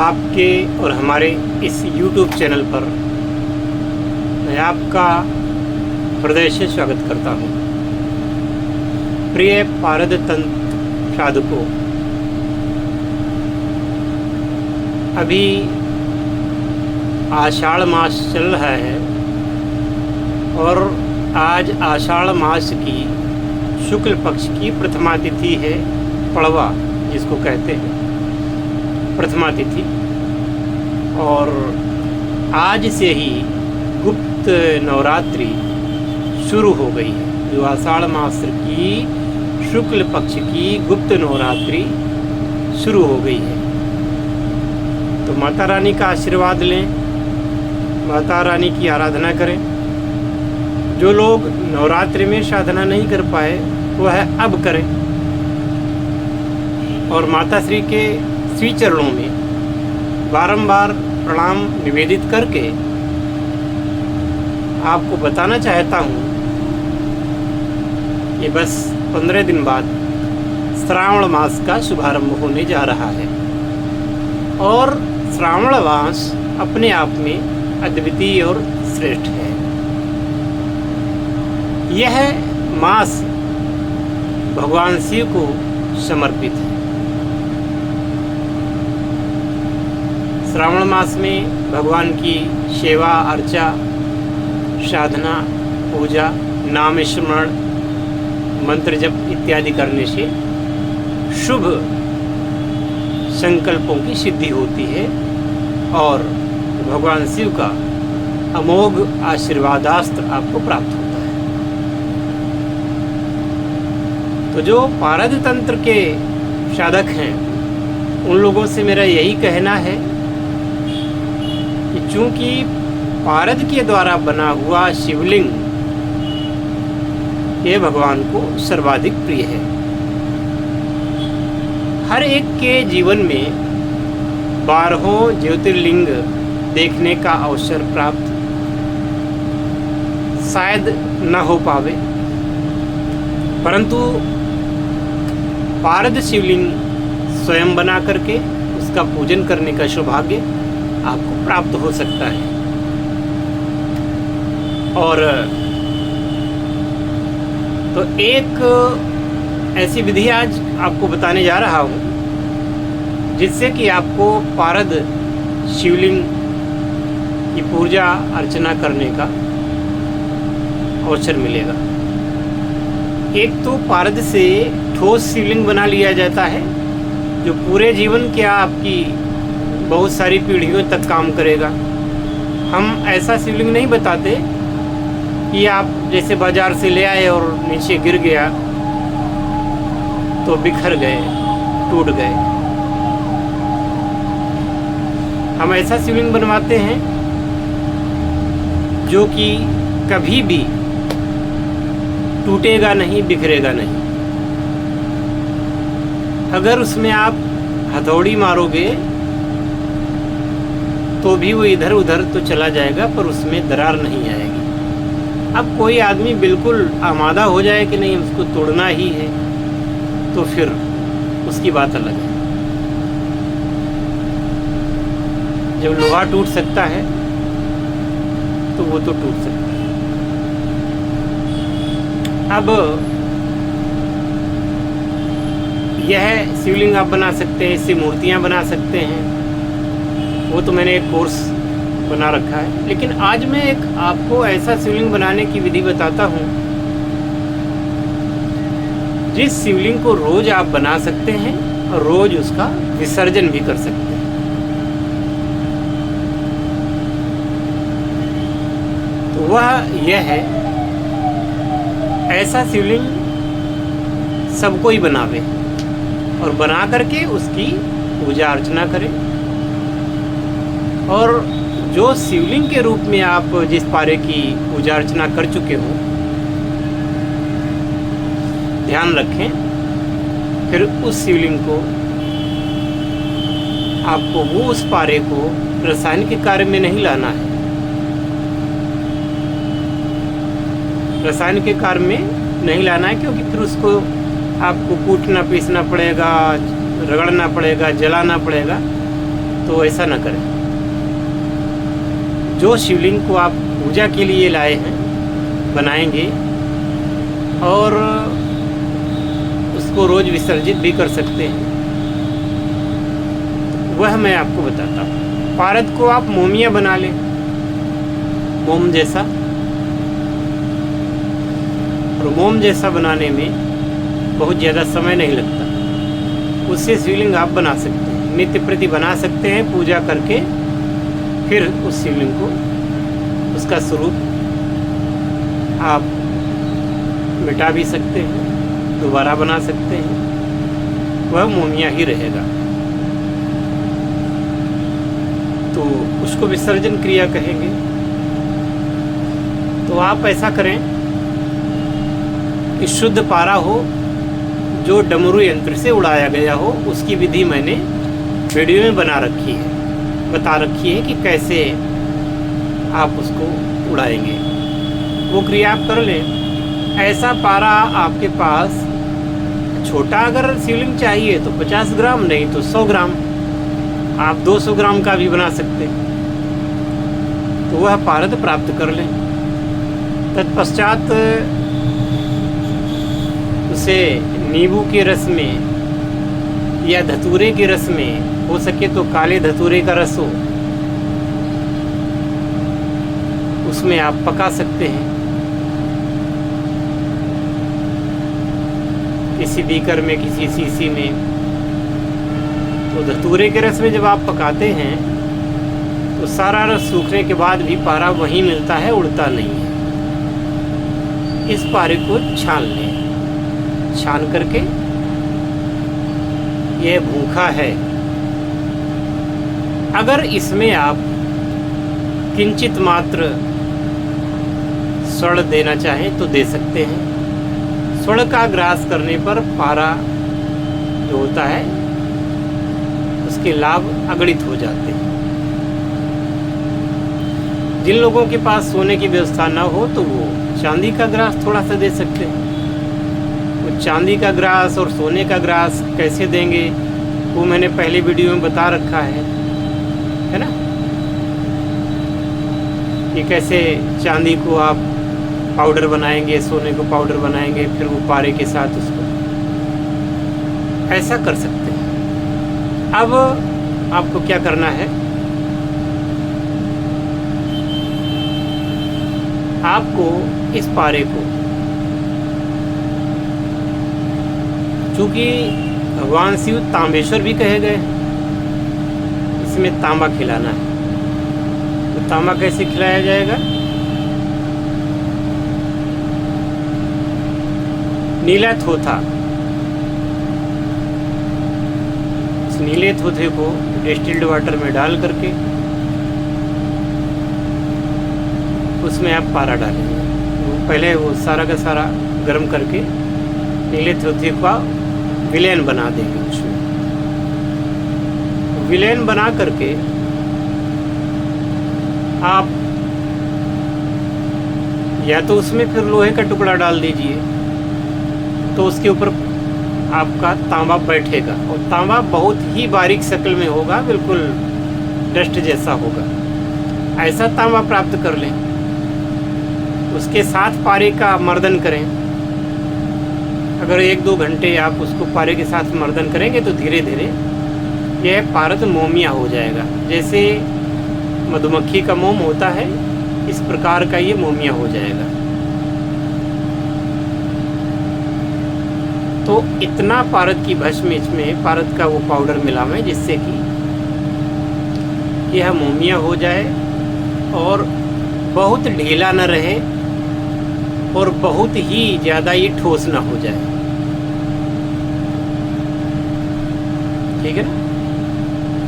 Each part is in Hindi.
आपके और हमारे इस YouTube चैनल पर मैं आपका हृदय से स्वागत करता हूँ। प्रिय पारद तंत्र साधकों, अभी आषाढ़ मास चल रहा है और आज आषाढ़ मास की शुक्ल पक्ष की प्रथमा तिथि है, पड़वा जिसको कहते हैं प्रथमा तिथि। और आज से ही गुप्त नवरात्रि शुरू हो गई है। जो आषाढ़ मास की शुक्ल पक्ष की गुप्त नवरात्रि शुरू हो गई है, तो माता रानी का आशीर्वाद लें, माता रानी की आराधना करें। जो लोग नवरात्रि में साधना नहीं कर पाए वह अब करें और माता श्री के श्री चरणों में बारंबार प्रणाम निवेदित करके आपको बताना चाहता हूँ कि बस 15 दिन बाद श्रावण मास का शुभारंभ होने जा रहा है और श्रावण मास अपने आप में अद्वितीय और श्रेष्ठ है। यह मास भगवान शिव को समर्पित है। श्रावण मास में भगवान की सेवा अर्चा, साधना, पूजा, नाम स्मरण, मंत्र जप इत्यादि करने से शुभ संकल्पों की सिद्धि होती है और भगवान शिव का अमोघ आशीर्वादास्त्र आपको प्राप्त होता है। तो जो पारद तंत्र के साधक हैं उन लोगों से मेरा यही कहना है कि चूंकि पारद के द्वारा बना हुआ शिवलिंग ये भगवान को सर्वाधिक प्रिय है। हर एक के जीवन में 12 ज्योतिर्लिंग देखने का अवसर प्राप्त शायद न हो पावे, परंतु पारद शिवलिंग स्वयं बना करके उसका पूजन करने का सौभाग्य आपको प्राप्त हो सकता है। और तो एक ऐसी विधि आज आपको बताने जा रहा हूँ जिससे कि आपको पारद शिवलिंग की पूजा अर्चना करने का अवसर मिलेगा। एक तो पारद से ठोस शिवलिंग बना लिया जाता है जो पूरे जीवन क्या आपकी बहुत सारी पीढ़ियों तक काम करेगा। हम ऐसा शिवलिंग नहीं बताते कि आप जैसे बाजार से ले आए और नीचे गिर गया तो बिखर गए, टूट गए। हम ऐसा शिवलिंग बनवाते हैं जो कि कभी भी टूटेगा नहीं, बिखरेगा नहीं। अगर उसमें आप हथौड़ी मारोगे तो भी वो इधर उधर तो चला जाएगा पर उसमें दरार नहीं आएगी। अब कोई आदमी बिल्कुल आमादा हो जाए कि नहीं उसको तोड़ना ही है तो फिर उसकी बात अलग है। जब लोहा टूट सकता है तो वो तो टूट सकता है। अब यह शिवलिंग आप बना सकते हैं, इससे मूर्तियां बना सकते हैं, वो तो मैंने एक कोर्स बना रखा है। लेकिन आज मैं एक आपको ऐसा शिवलिंग बनाने की विधि बताता हूँ जिस शिवलिंग को रोज आप बना सकते हैं और रोज उसका विसर्जन भी कर सकते हैं। तो वह यह है, ऐसा शिवलिंग सबको ही बनावे और बना करके उसकी पूजा अर्चना करें। और जो शिवलिंग के रूप में आप जिस पारे की पूजा अर्चना कर चुके हो, ध्यान रखें फिर उस शिवलिंग को आपको वो उस पारे को रसायन के कार्य में नहीं लाना है। रसायन के कार्य में नहीं लाना है क्योंकि फिर उसको आपको कूटना पीसना पड़ेगा, रगड़ना पड़ेगा, जलाना पड़ेगा। तो ऐसा ना करें। जो शिवलिंग को आप पूजा के लिए लाए हैं बनाएंगे और उसको रोज विसर्जित भी कर सकते हैं, वह मैं आपको बताता हूँ। पारद को आप मोमिया बना लें, मोम जैसा, और मोम जैसा बनाने में बहुत ज़्यादा समय नहीं लगता। उससे शिवलिंग आप बना सकते हैं, नित्य प्रति बना सकते हैं पूजा करके। फिर उस शिवलिंग को, उसका स्वरूप आप मिटा भी सकते हैं, दोबारा बना सकते हैं, वह मोमिया ही रहेगा। तो उसको विसर्जन क्रिया कहेंगे। तो आप ऐसा करें कि शुद्ध पारा हो, जो डमरू यंत्र से उड़ाया गया हो, उसकी विधि मैंने वीडियो में बना रखी है, बता रखी है कि कैसे आप उसको उड़ाएंगे। वो क्रिया आप कर लें। ऐसा पारा आपके पास छोटा अगर शिवलिंग चाहिए तो 50 ग्राम, नहीं तो 100 ग्राम, आप 200 ग्राम का भी बना सकते हैं। तो वह पारद प्राप्त कर लें। तत्पश्चात उसे नींबू के रस में या धतूरे के रस में, हो सके तो काले धतूरे का रस हो, उसमें आप पका सकते हैं। किसी बीकर में, किसी शीशी में। तो धतूरे के रस में जब आप पकाते हैं तो सारा रस सूखने के बाद भी पारा वहीं मिलता है, उड़ता नहीं है। इस पारे को छान लें। छान करके, यह भूखा है। अगर इसमें आप किंचित मात्र स्वर्ण देना चाहें तो दे सकते हैं। स्वर्ण का ग्रास करने पर पारा जो होता है उसके लाभ अगणित हो जाते हैं। जिन लोगों के पास सोने की व्यवस्था ना हो तो वो चांदी का ग्रास थोड़ा सा दे सकते हैं। वो चांदी का ग्रास और सोने का ग्रास कैसे देंगे वो मैंने पहले वीडियो में बता रखा है ना, कि कैसे चांदी को आप पाउडर बनाएंगे, सोने को पाउडर बनाएंगे, फिर वो पारे के साथ उसको ऐसा कर सकते हैं। अब आपको क्या करना है, आपको इस पारे को, चूंकि भगवान शिव तांबेश्वर भी कहे गए, इसमें तांबा खिलाना है। तो तांबा कैसे खिलाया जाएगा? नीला थोथा, इस नीले थोथे को डिस्टिल्ड वाटर में डाल करके उसमें आप पारा डालेंगे। पहले वो सारा का सारा गर्म करके नीले थोथे का विलेन बना देंगे। उसमें विलेन बना करके आप या तो उसमें फिर लोहे का टुकड़ा डाल दीजिए, तो उसके ऊपर आपका तांबा बैठेगा, और तांबा बहुत ही बारीक शक्ल में होगा, बिल्कुल डस्ट जैसा होगा। ऐसा तांबा प्राप्त कर लें। उसके साथ पारे का मर्दन करें। अगर 1-2 घंटे आप उसको पारे के साथ मर्दन करेंगे तो धीरे धीरे यह पारद मोमिया हो जाएगा। जैसे मधुमक्खी का मोम होता है, इस प्रकार का ये मोमिया हो जाएगा। तो इतना पारद की भस्म, इसमें पारद का वो पाउडर मिलावें जिससे कि यह मोमिया हो जाए और बहुत ढीला न रहे और बहुत ही ज़्यादा ये ठोस ना हो जाए। ठीक है ना,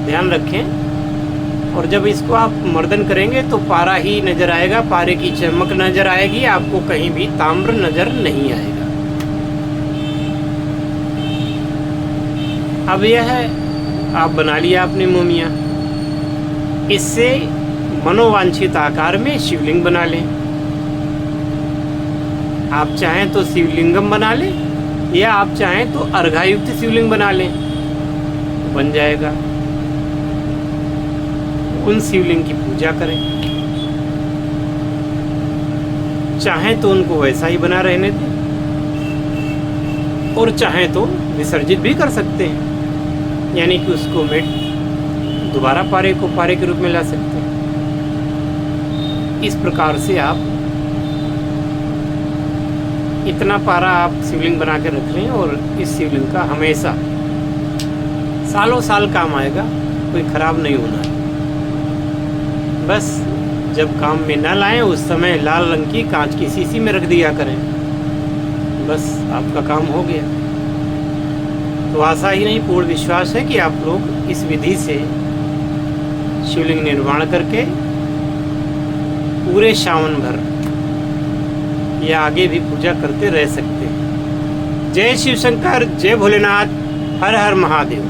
ध्यान रखें। और जब इसको आप मर्दन करेंगे तो पारा ही नज़र आएगा, पारे की चमक नज़र आएगी, आपको कहीं भी ताम्र नज़र नहीं आएगा। अब यह है, आप बना लिया आपने मोमिया। इससे मनोवांछित आकार में शिवलिंग बना लें। आप चाहें तो शिवलिंगम बना लें, या आप चाहें तो अर्घायुक्त शिवलिंग बना लें, बन जाएगा। उन शिवलिंग की पूजा करें। चाहे तो उनको वैसा ही बना रहने दें और चाहे तो विसर्जित भी कर सकते हैं, यानी कि उसको मिट दोबारा पारे के रूप में ला सकते हैं। इस प्रकार से आप इतना पारा आप शिवलिंग बना के रख लें और इस शिवलिंग का हमेशा सालों साल काम आएगा, कोई खराब नहीं होना है। बस जब काम में न लाएं उस समय लाल रंग की कांच की शीशी में रख दिया करें, बस आपका काम हो गया। तो आशा ही नहीं पूर्ण विश्वास है कि आप लोग इस विधि से शिवलिंग निर्माण करके पूरे सावन भर या आगे भी पूजा करते रह सकते हैं। जय शिव शंकर, जय भोलेनाथ, हर हर महादेव।